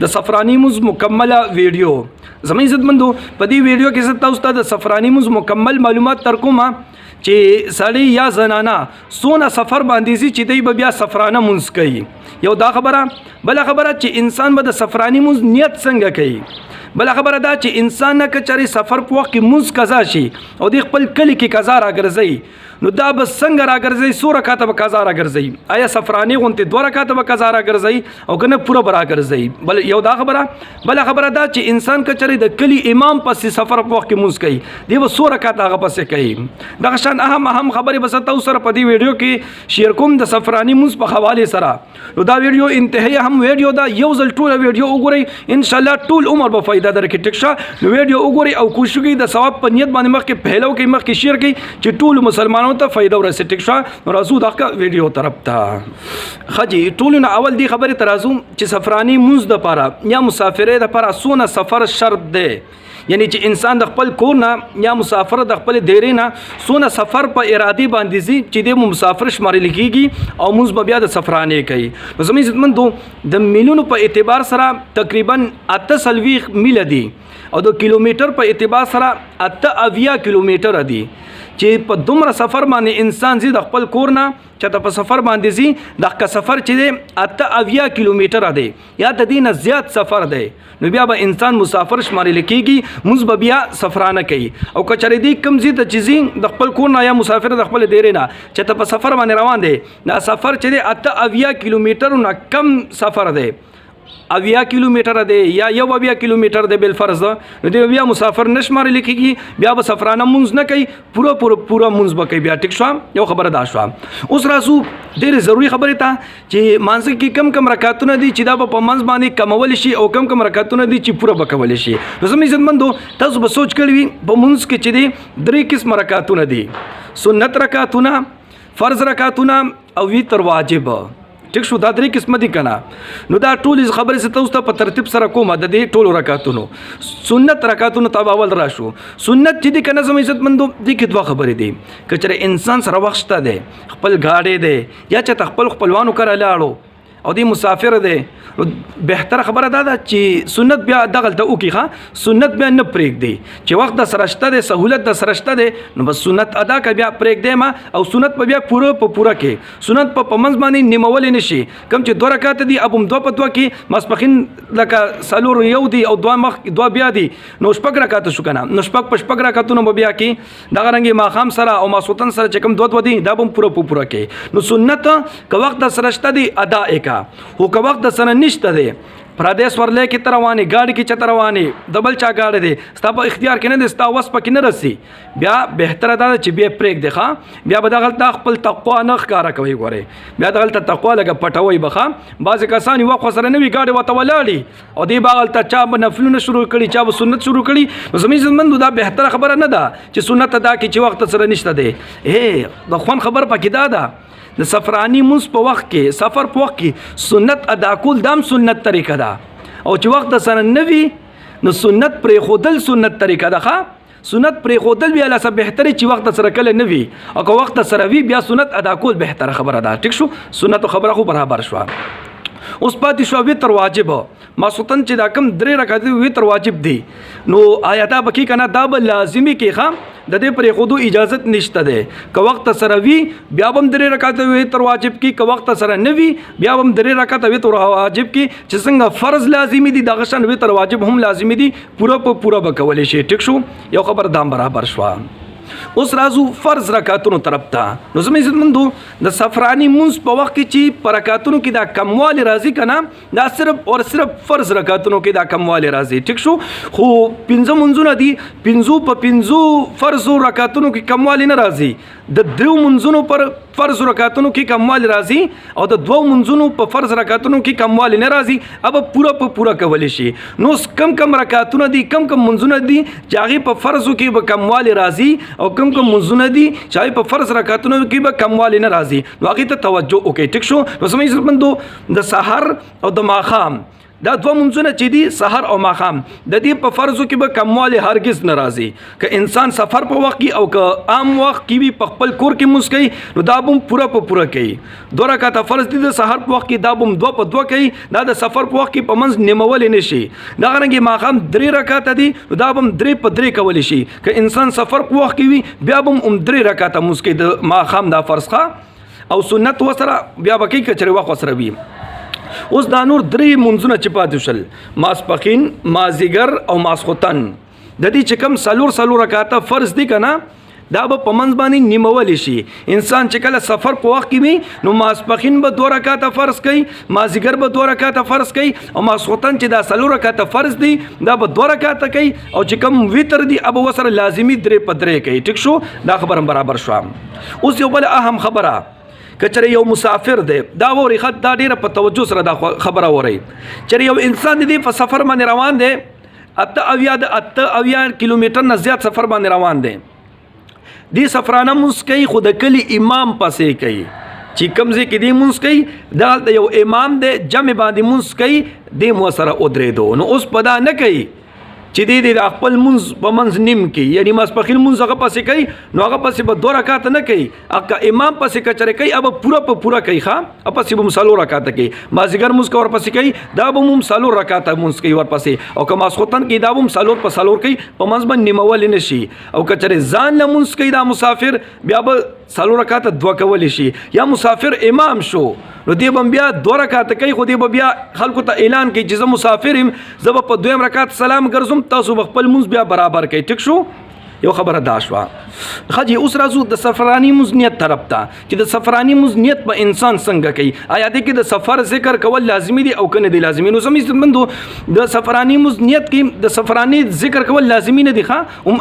د صفرانی مز مکمله ویډیو زموږ عزتمندو په دې ویډیو کې زه تاسو ته د صفرانی مز مکمل معلومات ترکوم چې سړی یا زنانه سونه سفر باندې سي چې دی بیا صفرانه مونږ کوي یو دا خبره بل خبره چې انسان به د صفرانی مونږ نیت څنګه کوي بل خبره دا چې انسان نه کچري سفر په وخت کې مونږ قضا شي او د خپل کلی کې قضا راګرځي نو دا به څنګه راګرځي 100 رکعات به قضا راګرځي آیا صفرانی غونته 2 رکعات به قضا راګرځي او کنه پوره راګرځي بل یو دا خبره بل خبره دا چې انسان کچري د کلی امام پسې سفر په وخت کې مونږ کوي دی به 100 رکعات هغه پسې کوي دا شان اهم خبره بس تاسو سره په دې ویډیو کې شیر کوم د صفرانی مونږ په حواله سره نو دا ویډیو انتهایی هم ویډیو دا یو ځل ټول ویډیو وګورئ ان شاء الله ټول عمر به فائدہ درکې ټیک شه نو ویډیو وګورئ او کوشش وکړئ د ثواب په نیت باندې مخ کې پهلو کې مخ کې شیر کړئ چې ټول مسلمانانو ته فائدہ ورسې ټیک شه نو راځو دا ویډیو طرف ته خجی ټول نه اول دی خبره ترازو چې صفرانی مونږ د پاره یا مسافرې د پاره سونه سفر شرط ده یعنی چې انسان د خپل کور نه یا مسافر د خپل دیرې نه سونه سفر په ارادي باندې سي چې د مسافر شمارل کیږي او موږ بیا د سفرانه کوي نو زموږ عزتمندو د میلونو په اعتبار سره تقریبا 38 میل دي او د کیلومتر په اعتبار سره 8 کیلومتر دي چې په دومره سفر باندې انسان زی د خپل کور نه چې په سفر باندې زی د سفر چې 8 کیلومتر دی یا د دینه زیات سفر دی نو بیا به انسان مسافر شمارل کیږي موږ بیا سفرانه کوي او کچری دی کم زی د چیزی د خپل کور نه یا مسافر د خپل دیرې نه چې په سفر باندې روان دی دا سفر چې 8 کیلومتر نه کم سفر دی 8 کیلومتر دی یا 1 کیلومتر دی بل فرض نو دی بیا مسافر نشمار لیکيږي بیا به سفرانه مونږ نه کوي پورا مونږ به کوي بیا ټیک شو یو خبره دا شو اوس راځو ډېر ضروری خبره ته چې مانځ کې کم رکعاتونه دي چې دا په مانځ باندې کمول شي او کم رکعاتونه دي چې پورا بکول شي نو زموږ عزتمندو تاسو به سوچ کړئ په مونځ کې چې دي 3 قسم رکعاتونه دي سنت رکعاتونه فرض رکعاتونه او وتر واجب ټیک شو دا 3 قسم دي کنه نو دا ټول خبره ست تاسو ته په ترتیب سره کوم د دې ټول رکعاتونو سنت رکعاتونو تابع ول راشو سنت چې دي کنه زموږ عزتمندو دي کې دوه خبرې دي کچره انسان سره وخت شته دی خپل گاډي دی یا چې خپلوانو کړه لاړو او دی مسافر دی بهتر خبره دا ده چې سنت بیا دغلته وکي ښه سنت بیا نه پرېږ دی چې وخت د سرشته دی سہولت د سرشته دی نو بس سنت ادا ک بیا پرېږ دی ما او سنت په بیا پوره کې سنت په پمنځ باندې نیمول نشي کم چې 2 رکعات دي ابم 2 په 2 کې مسبخین لکه سالور یو دی او 2 مخ 2 بیا دي نو شپږ رکعات شو کنه نو شپږ رکعاتونه بیا کې دغه رنګي ماخام سره او ماسوتن سره چې کم 2 دي دا بم پوره کې نو سنت ک وخت د سرشته دی ادا اکا هو که وخت د سنه نشته دی پردیس ورلې کې تروانی گاډي کې چتروانی دبل چا گاډي دی ستا په اختیار کې نه دی ستا وس پکې نه رسی بیا بهتره ده چې بیا پریک دی ښا بیا به دغلت خپل تقوا نه ښکارا کوي ګوره بیا دغلت تقوا لګه پټوي بخا بعض کسان یو خو سره نوی گاډي وته ولاړي او دی باغلت چا به نفلونه شروع کړي چا به سنت شروع کړي زمي زمندو دا بهتره خبره نه ده چې سنت ادا کې چې وخت سره نشته دی د خوان خبر پکې ده د سفرانی مونږ په وخت کې سفر په وخت کې سنت ادا کول دام سنت طریقه ده او چې وخت سره نوی نو سنت پرې خودل سنت طریقه ده ښا سنت پرې خودل بیا لاسه بهتري چې وخت سره کله نوی او که وخت سره وی بیا سنت ادا کول بهتره خبره ده ټیک شو سنت خبره خو برابر شو اوس پاتې شو وتر واجب ماسوتن چې دا کم 3 رکعات وتر واجب دي نو آیا دا بکی کنه دا به لازمی کې خام د دې پرې خودو اجازت نشته ده که وخت سره وی بیا هم 3 رکعات وتر واجب کې که وخت سره نه وی بیا هم 3 رکعات وتر واجب کې چې څنګه فرض لازمی دي دغه شان وتر واجب هم لازمی دي پورا بکول شي ټیک شو یو خبر دام برابر شو اوس راځو فرض رکعاتونو طرف ته نو زموږ عزتمندو د سفرانی مونږ په وخت کې چې پر رکعاتونو کې دا کموالی راځي کنه دا صرف فرض رکعاتونو کې دا کموالی راځي ټیک شو خو 15 منځونه دي 15 فرض رکعاتونو کې کموالی نه راځي د 2 منځونو پر فرض رکعاتونو کې کموالی راځي او د 2 منځونو په فرض رکعاتونو کې کموالی نه راځي اب پورا کول شي نو کم رکعاتونه دي کم منځونه دي چې هغه په فرضو کې به کموالی راځي او کم منځونه دي چې په فرض رکعاتونو کې به کموالی نه راځي نو هغه ته توجه وکړئ ټیک شو نو سمې زمندو د سحر او د ماخام دا دوه منځونه چې دي سحر او ماښام د دې په فرضو کې به کموالی هرگز نه راځي که انسان سفر په وخت کې او که عام وخت کې وي په خپل کور کې مونځ کوي نو دا به هم پوره په پوره کوي 2 رکعته فرض دي د سحر په وخت کې دا به هم 2 په 2 کوي دا د سفر په وخت کې په منځ نیمولی نه شي دغه رنګې ماښام 3 رکعته دي نو دا به هم 3 په 3 کولی شي که انسان سفر په وخت کې وي بیا به هم 3 رکعته مونځ کوي د ماښام دا فرض ښه او سنت ورسره بیا به کوي که چېرې وخت ورسره وي اوس دا نور 3 منځونه چې پاتې شول ماسپښین مازدیګر او ماسخوتن د دې چې کوم څلور رکعاته فرض دي که نه دا به په منځ باندې نیمولی شي انسان چې کله سفر په وخت کې وي نو ماسپښین به 2 رکعاته فرض کوي مازدیګر به 2 رکعاته فرض کوي او ماسخوتن چې دا 4 رکعاته فرض دي دا به 2 رکعاته کوي او چې کوم وتر دي اب وسره لازمي 3 په 3 کوي ټیک شو دا خبره برابر شو اوس یو بل اهم خبره کچره یو مسافر دی دا وری خط دا ډیره په توجه سره دا خبره وری چره یو انسان دی په سفر باندې روان دی 8 کیلومتر نه زیات سفر باندې روان دی دی سفرانه مسکی خود کلی امام پسې کوي چې کمزې کې دی مسکی دا یو امام دی جمع باندې مسکی دی مو سره ودرېدو نو اوس پدا نه کوي چې دی د خپل منځ په منځ نیم کې یعنی ماسپښین منځ هغه پسې کوي نو هغه پسې به 2 رکعات نه کوي اګه امام پسې کچره کوي اب پوره په پوره کوي ښا پسې به 4 رکعات کوي مازیګر منځ کو ور پسې کوي دا به 4 رکعات منځ کوي ور پسې او که ماسخوتن کې دا به 4 په 4 کوي په منځ باندې نیمول نه شي او کچره ځان له منځ کوي دا مسافر بیا به 4 رکعات 2 کول شي یا مسافر امام شو نو دی بم بیا 2 رکعات کوي خو دی بیا خلکو ته اعلان کوي چې زه مسافر يم زه په 2 رکعات سلام ګرځم تاسو خپل منځ بیا برابر کوي ټیک شو یو خبره دا شوه خجی اوس راځو د سفرانی مزنیت طرف ته چې د سفرانی مزنیت په انسان څنګه کوي آیا د کې د سفر ذکر کول لازمي دي او کنه دي لازمي نو سمې مندو د سفرانی مزنیت کې د سفرانی ذکر کول لازمي نه دي ښا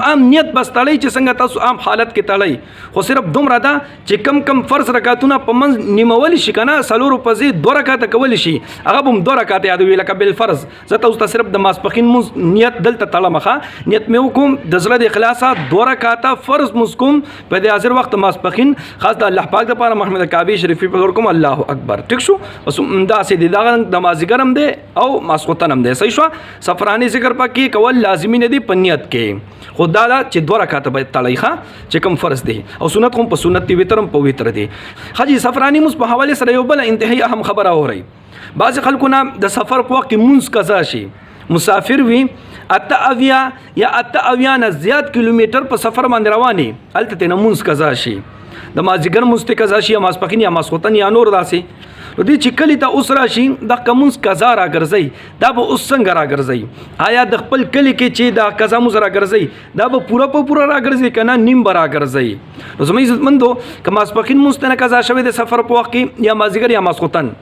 عام نیت بس تړي چې څنګه تاسو عام حالت کې تړي خو صرف دومره ده چې کم فرض رکعاتونه په منځ نیمول شي کنه سلور په زی 2 رکعات کول شي هغه هم 2 رکعات یاد وی لکه بل فرض زه تاسو صرف د ماسپښین نیت دلته تړم ښا نیت مې وکم د زړه د اخلاص 2 رکعاته فرض مسکم په دې حاضر وخت ماسپښین خاص د الله پاک لپاره محمد کعبه شریفي په ورکوم الله اکبر ټیک شو بس دا سي دي دا نمازګرم دي او ماسخوتنم دي صحیح شو سفرانی ذکر پکې کول لازمي نه دي پنیت کې خدا دا چې 2 رکعاته به تړای ښه چې کوم فرض دي او سنت کوم په سنت دی وترم په وتر دي حاجی سفرانی مس په حواله سره یو بل انتهایی اهم خبره اوري بعض خلکو نه د سفر په وخت کې مونږ قضا شي مسافر وي 8 یا 8 نه زیات کیلومتر په سفر باندې رواني الته ته مونږ قضا شي د مازیګر مست قضا شي یا ماسپښین یا ماسخوتن یا نور داسي نو دې چې کلی ته اوس راشي د کومس قضا را ګرځي دا به اوس څنګه را ګرځي آیا د خپل کلی کې چې دا قضا مو را ګرځي دا به پوره را ګرځي کنه نیم برا ګرځي نو زموږ عزتمندو که ماسپښین مستنه قضا شوی د سفر په وخت کې یا مازیګر یا ماسخوتن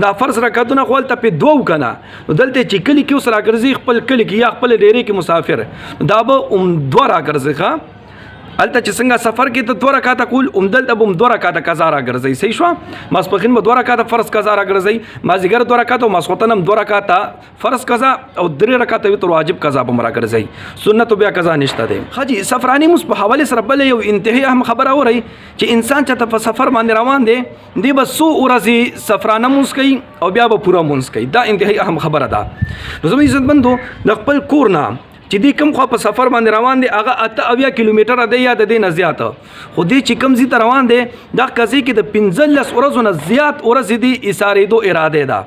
دا فرض رکعتونه خپل ته په 2 کنه نو دلته چې کلی کې اوس را ګرځي خپل کلی کې یا خپل ډیره کې مسافر دا به 2 را ګرځي ښا الته چې څنګه سفر کې ته 2 رکعاته کول دلته به 2 رکعاته قضا را ګرځي صحیح شو ماسپښین به 2 رکعاته فرض قضا را ګرځي مازیګر 2 رکعاته او ماسخوتن هم 2 رکعاته فرض قضا او 3 رکعاته وتر واجب قضا به مرا ګرځي سنت بیا قضا نشته دی حاجی سفرانی مس په حواله سره بل یو انتهایی اهم خبره اوري چې انسان چې په سفر باندې روان دی دی به 100 ورځې سفرانه مونږ کوي او بیا به پوره مونږ کوي دا انتهایی اهم خبره ده نو زموږ عزت بندو د خپل کور نه چې دی کم خو په سفر باندې روان دی هغه 8 کیلومتر دی یا د دې نه زیات خو دی چې کم زی ته روان دی دا قضیه کې د 15 ورځو نه زیات ورځې دی اسارېدو اراده ده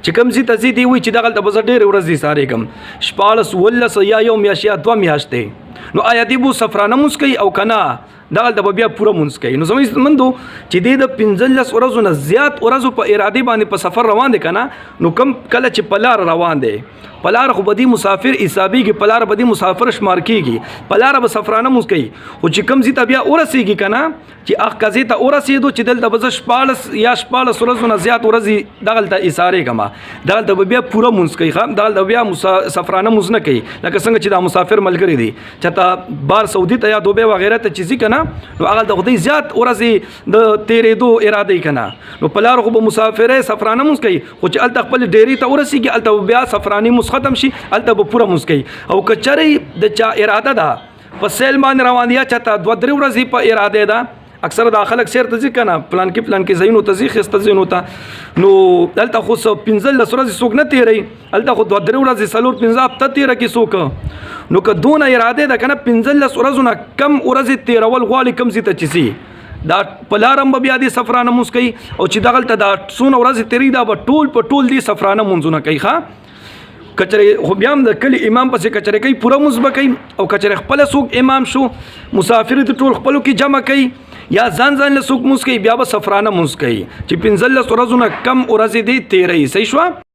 چې کم زی ته زی دی وي چې دغه د بزر ډېر ورځې اسارې کم 14 یا یوم یا 2 میاشتې نو آیا دی بو سفرانه مسکی او کنا دغه د بیا پوره مونږ کوي نو زموږ مندو چې د 15 ورځو نه زیات ورځو په اراده باندې په سفر روان دي کنه نو کم کله چې پلار روان دي پلار خو بدی مسافر حسابي کې پلار بدی مسافر شمار کیږي پلار به سفرانه مونږ کوي او چې کم زی ته بیا ورسیږي کنه چې اخ کزي ته ورسېدو چې دلته بز 14 یا 14 ورځو نه زیات ورځي دغه ته اساره کما دغه ته بیا پوره مونږ کوي خام دغه بیا سفرانه مونږ نه کوي لکه څنګه چې دا مسافر ملګری دي چته بار سعودي ته یا دوبه وغیرہ ته چیزی کنه نو هغه د خدای زیات ورځي د تیرې دو اراده کنه نو پلار خو به مسافر سفرانه مونږ کوي خو چې الته خپل ډيري ته ورسیږي الته بیا سفرانی مونږ ختم شي الته به پوره مونږ کوي او کچري د چا اراده ده په سیل باندې روان دي چته 2-3 ورځې په اراده ده اکثره دا خلک سیر ته ځي که نه پلان کې ځایونو ته ځي ښایسته ځایونو ته نو دلته خو 15 ورځې څوک نه تېروي هلته خو 2-3 ورځې 4-5 هفته تېره کړي څوک نو که دونه اراده ده که نه 15 ورځو نه کم ورځې تېرول غواړي کوم ځای ته چې ځي دا په لاره هم به بیا دې سفرانه مونځ کوي او چې دغلته دا څونه ورځې تېري دا به ټول په ټول دې سفرانه مونځونه کوي ښه کچره خو بیا هم د کلي امام پسې کچره کوي پوره مونځ به کوي او کچره خپله څوک امام شو مسافر د ټول خپلو کې جمع کوي یا ځان له څوک مونځ کوي بیا به سفرانه مونځ کوي چې 15 ورځو نه کم ورځې دې تېروي صحیح شوه